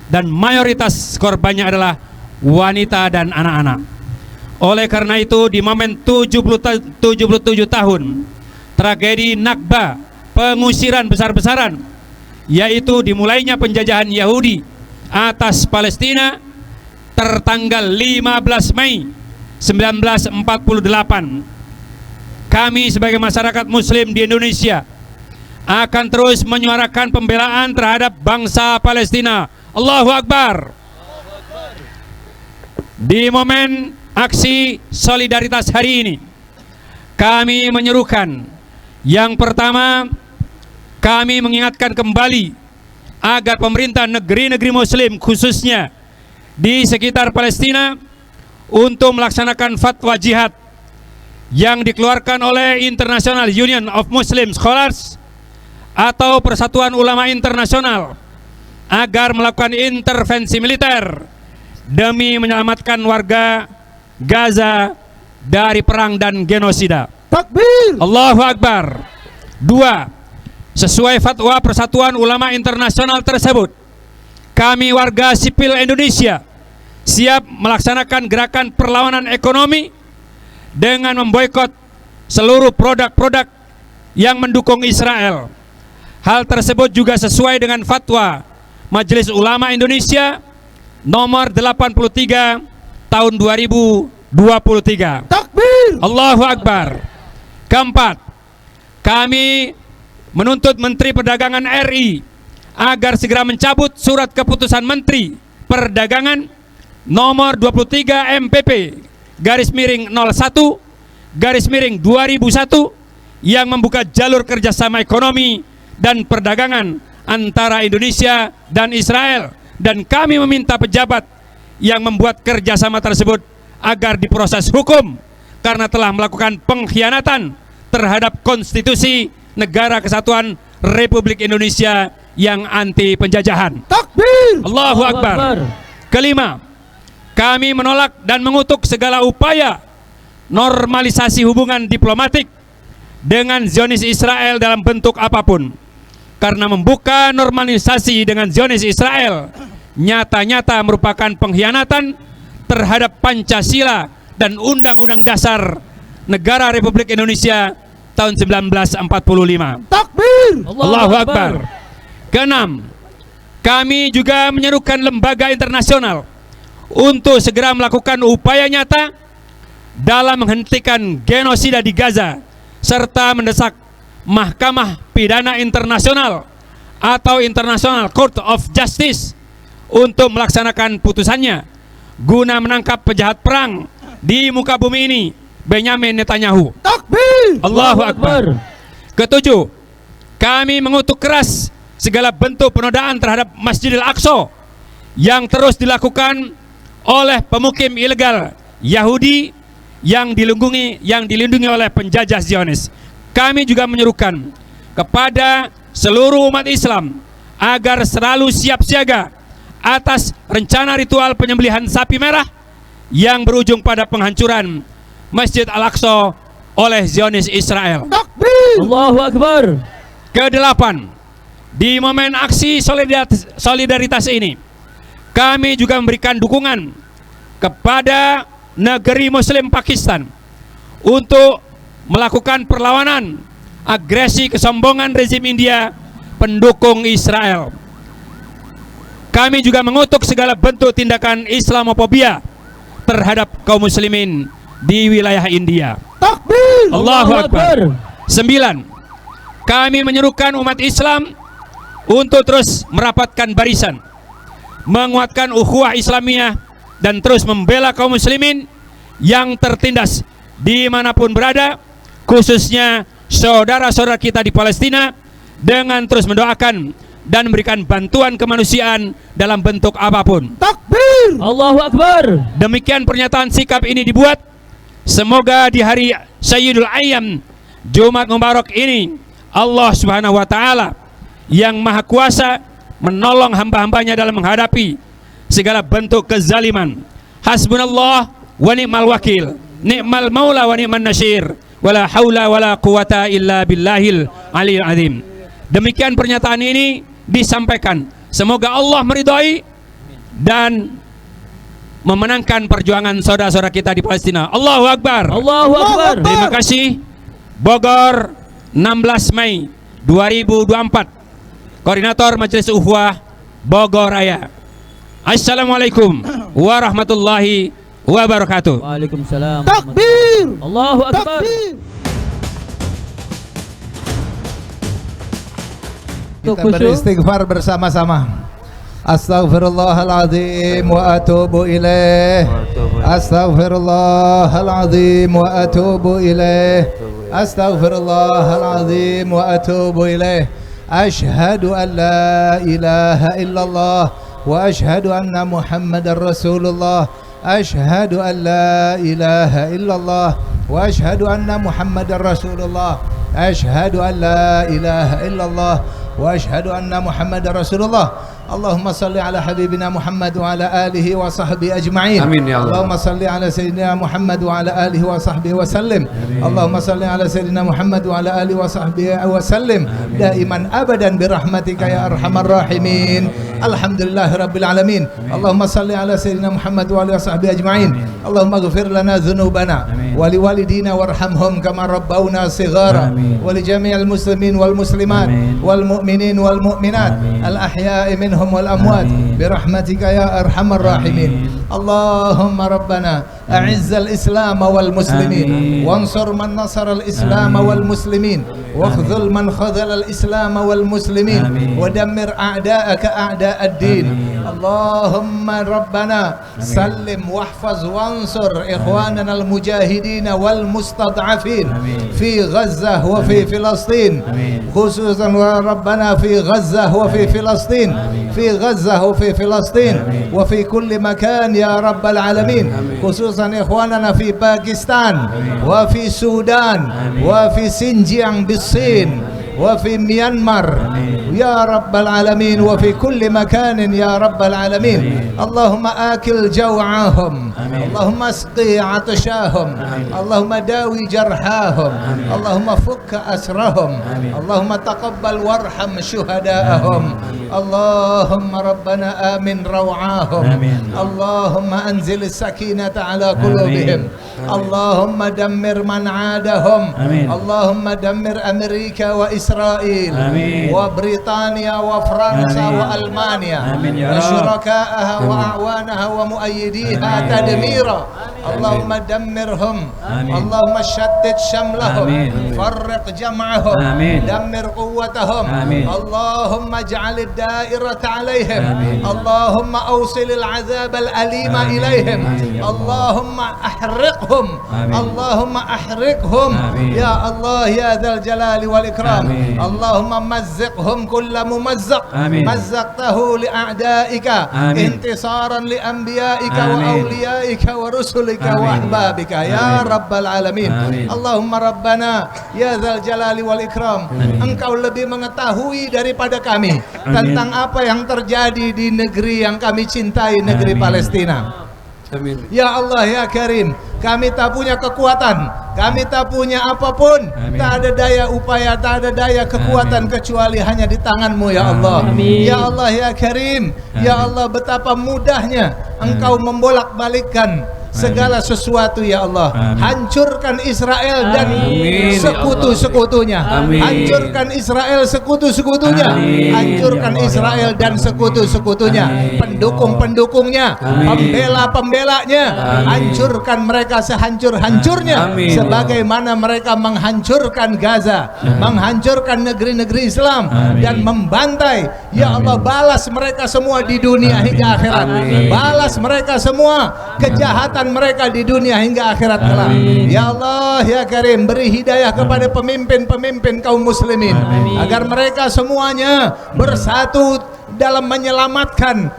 dan mayoritas korbannya adalah wanita dan anak-anak. Oleh karena itu, di momen 77 tahun tragedi Nakba, pengusiran besar-besaran, yaitu dimulainya penjajahan Yahudi atas Palestina tertanggal 15 Mei 1948, kami sebagai masyarakat muslim di Indonesia akan terus menyuarakan pembelaan terhadap bangsa Palestina. Allahu Akbar. Di momen aksi solidaritas hari ini, kami menyerukan, yang pertama, kami mengingatkan kembali agar pemerintah negeri-negeri Muslim khususnya di sekitar Palestina untuk melaksanakan fatwa jihad yang dikeluarkan oleh International Union of Muslim Scholars atau Persatuan Ulama Internasional agar melakukan intervensi militer demi menyelamatkan warga Gaza dari perang dan genosida. Takbir. Allahu Akbar. 2. Sesuai fatwa Persatuan Ulama Internasional tersebut, kami warga sipil Indonesia siap melaksanakan gerakan perlawanan ekonomi dengan memboikot seluruh produk-produk yang mendukung Israel. Hal tersebut juga sesuai dengan fatwa Majelis Ulama Indonesia nomor 83 tahun 2023. Takbir. Allahu Akbar. Keempat, kami menuntut Menteri Perdagangan RI agar segera mencabut surat keputusan Menteri Perdagangan nomor 23 MPP _01 _2001 yang membuka jalur kerjasama ekonomi dan perdagangan antara Indonesia dan Israel, dan kami meminta pejabat yang membuat kerjasama tersebut agar diproses hukum karena telah melakukan pengkhianatan terhadap konstitusi Negara Kesatuan Republik Indonesia yang anti penjajahan. Takbir. Allahu Akbar. Kelima, kami menolak dan mengutuk segala upaya normalisasi hubungan diplomatik dengan Zionis Israel dalam bentuk apapun, karena membuka normalisasi dengan Zionis Israel nyata-nyata merupakan pengkhianatan terhadap Pancasila dan Undang-Undang Dasar Negara Republik Indonesia tahun 1945. Takbir. Allahu Akbar. Keenam, kami juga menyerukan lembaga internasional untuk segera melakukan upaya nyata dalam menghentikan genosida di Gaza serta mendesak Mahkamah Pidana Internasional atau International Court of Justice untuk melaksanakan putusannya guna menangkap penjahat perang di muka bumi ini, Benyamin Netanyahu. Takbir. Allahu Akbar. Ketujuh, kami mengutuk keras segala bentuk penodaan terhadap Masjidil Aqsa yang terus dilakukan oleh pemukim ilegal Yahudi yang dilindungi oleh penjajah Zionis. Kami juga menyerukan kepada seluruh umat Islam agar selalu siap siaga atas rencana ritual penyembelihan sapi merah yang berujung pada penghancuran Masjid Al-Aqsa oleh Zionis Israel. Takbir. Allahu Akbar. Kedelapan, di momen aksi solidaritas ini, kami juga memberikan dukungan kepada negeri Muslim Pakistan untuk melakukan perlawanan agresi kesombongan rezim India pendukung Israel. Kami juga mengutuk segala bentuk tindakan Islamofobia terhadap kaum muslimin di wilayah India. Takbir. Allahu Akbar. 9. Kami menyerukan umat Islam untuk terus merapatkan barisan, menguatkan ukhuwah Islamiyah, dan terus membela kaum muslimin yang tertindas dimanapun berada, khususnya saudara-saudara kita di Palestina, dengan terus mendoakan dan memberikan bantuan kemanusiaan dalam bentuk apapun. Takbir. Allahu Akbar. Demikian pernyataan sikap ini dibuat. Semoga di hari Sayyidul Ayyam, Jumat Mubarak ini, Allah Subhanahu wa Ta'ala yang Maha Kuasa menolong hamba-hambanya dalam menghadapi segala bentuk kezaliman. Hasbunallah wa ni'mal wakil, ni'mal maula wa ni'man nasyir, wala haula wala quwata illa billahil aliyil azim. Demikian pernyataan ini disampaikan. Semoga Allah meridhai dan memenangkan perjuangan saudara-saudara kita di Palestina. Allahu Akbar. Allahu Akbar. Terima kasih. Bogor, 16 Mei 2024. Koordinator Majelis Ukhuwah Bogor Raya. Assalamualaikum warahmatullahi wabarakatuh. Waalaikumsalam. Takbir. Allahu Akbar. Takbir. Untuk Kita beristighfar bersama-sama. Astaghfirullahaladzim wa atubu ilaih. Astaghfirullahaladzim wa atubu ilaih. Astaghfirullahaladzim wa atubu ilaih. Ashhadu an la ilaha illallah wa ashhadu anna Muhammadar Rasulullah. Ashhadu an la ilaha illallah wa ashhadu anna Muhammadar Rasulullah. Ashhadu an la ilaha illallah wa ashhadu anna Muhammadar Rasulullah. Allahumma salli ala habibina Muhammad wa ala alihi wa sahbihi ajma'in. Amin ya Allah. Allahumma salli ala sayyidina Muhammad wa ala alihi wa sahbihi wa sallim. Allahumma salli ala sayyidina Muhammad wa ala alihi wa sahbihi wa sallim daiman abadan birahmatika ya arhamar rahimin. Alhamdulillahi rabbil alamin. Allahumma salli ala sayyidina Muhammad wa alihi wa sahbihi ajma'in. Allahumma ighfir lana dhunubana wa liwalidina warhamhum kama rabbawna shighara wa li jami'il muslimin wal muslimat wal mu'minin wal mu'minat al ahya'i minhum والأموات برحمتك يا أرحم الراحمين. اللهم ربنا أعز الإسلام والمسلمين وانصر من نصر الإسلام والمسلمين واخذل من خذل الإسلام والمسلمين ودمر أعداءك أعداء الدين. اللهم ربنا سلم واحفظ وانصر إخواننا المجاهدين والمستضعفين في غزة وفي فلسطين، خصوصا ربنا في غزة وفي فلسطين، في غزة وفي فلسطين وفي كل مكان يا رب العالمين، خصوصا إخواننا في باكستان وفي السودان وفي سينجيانغ بالصين وفي ميانمار يا رب العالمين وفي كل مكان يا رب العالمين. اللهم آكل جوعهم، اللهم اسقي عطشاهم، اللهم داوي جرحاهم، اللهم فك أسرهم، اللهم تقبل وارحم شهداءهم. اللهم ربنا آمن روعاهم، اللهم أنزل السكينة على قلوبهم، اللهم دمر من عادهم، اللهم دمر أمريكا وإسرائيل وبريطانيا وفرنسا وألمانيا وشركائها وأعوانها ومؤيديها تدميرا. اللهم دمرهم، اللهم شتت شملهم، فرق جمعهم، دمر قوتهم، اللهم اجعل الدائرة عليهم، اللهم أوصل العذاب الأليم إليهم، اللهم أحرقهم، اللهم أحرقهم يا الله يا ذا الجلال والإكرام. اللهم مزقهم كل ممزق، مزقته لأعدائك انتصارا لأنبيائك وأوليائك ورسلك وأحبابك يا رب العالمين. اللهم ربنا ya dzal jalali wal ikram, Engkau lebih mengetahui daripada kami tentang apa yang terjadi di negeri yang kami cintai, negeri Palestina. Ya Allah ya Karim, kami tak punya kekuatan, kami tak punya apapun, tak ada daya upaya, tak ada daya kekuatan kecuali hanya di tangan-Mu ya Allah. Ya Allah ya Karim, ya Allah betapa mudahnya Engkau membolak-balikkan segala sesuatu ya Allah. Hancurkan Israel dan sekutu-sekutunya, hancurkan Israel sekutu-sekutunya, hancurkan Israel dan sekutu-sekutunya, pendukung-pendukungnya, pembela-pembelanya, hancurkan mereka sehancur-hancurnya sebagaimana mereka menghancurkan Gaza, menghancurkan negeri-negeri Islam dan membantai. Ya Allah, balas mereka semua di dunia hingga akhirat, balas mereka semua kejahatan mereka di dunia hingga akhirat kelak. Ya Allah ya Karim, beri hidayah kepada pemimpin-pemimpin kaum muslimin agar mereka semuanya bersatu dalam menyelamatkan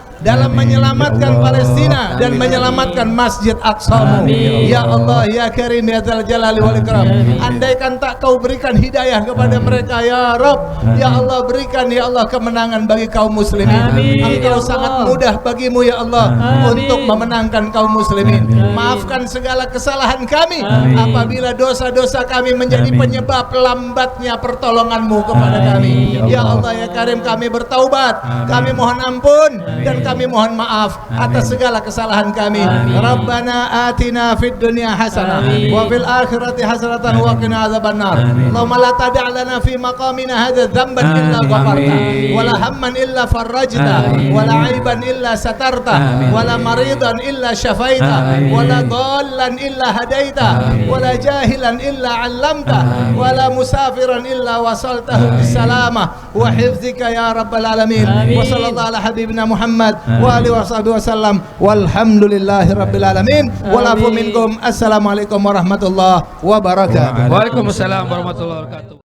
Palestina dan menyelamatkan Masjid Aqsa-Mu. Ya Allah ya Karim ya dzal jalali wal ikram, andaikan tak Kau berikan hidayah kepada mereka ya Rabb, ya Allah berikan ya Allah kemenangan bagi kaum muslimin. Engkau sangat mudah bagimu ya Allah untuk memenangkan kaum muslimin. Maafkan segala kesalahan kami apabila dosa-dosa kami menjadi penyebab lambatnya pertolongan-Mu kepada kami. Ya Allah ya Karim, kami bertaubat, kami mohon ampun dan kami mohon maaf atas segala kesalahan kami. Rabbana atina fid dunya hasanah wa fil akhirati hasanatan wa qina adzabannar. Allahumma la tada' lana fi maqamina hadza dhanban illa ghafarta wa la hamman illa farajta wa la 'aiban illa satarta wa la maridan illa syafaita wa la dhallan illa hadaita wa la jahilan illa 'allamta wa la musafiran illa wasaltahu bisalamah wa hifdzika ya rabbal alamin. Wa sallallahu ala habibina Muhammad wa alihi washabihi wasallam walhamdulillahi rabbil alamin. Walafu minkum. Assalamualaikum warahmatullahi wabarakatuh. Waalaikumsalam warahmatullahi wabarakatuh.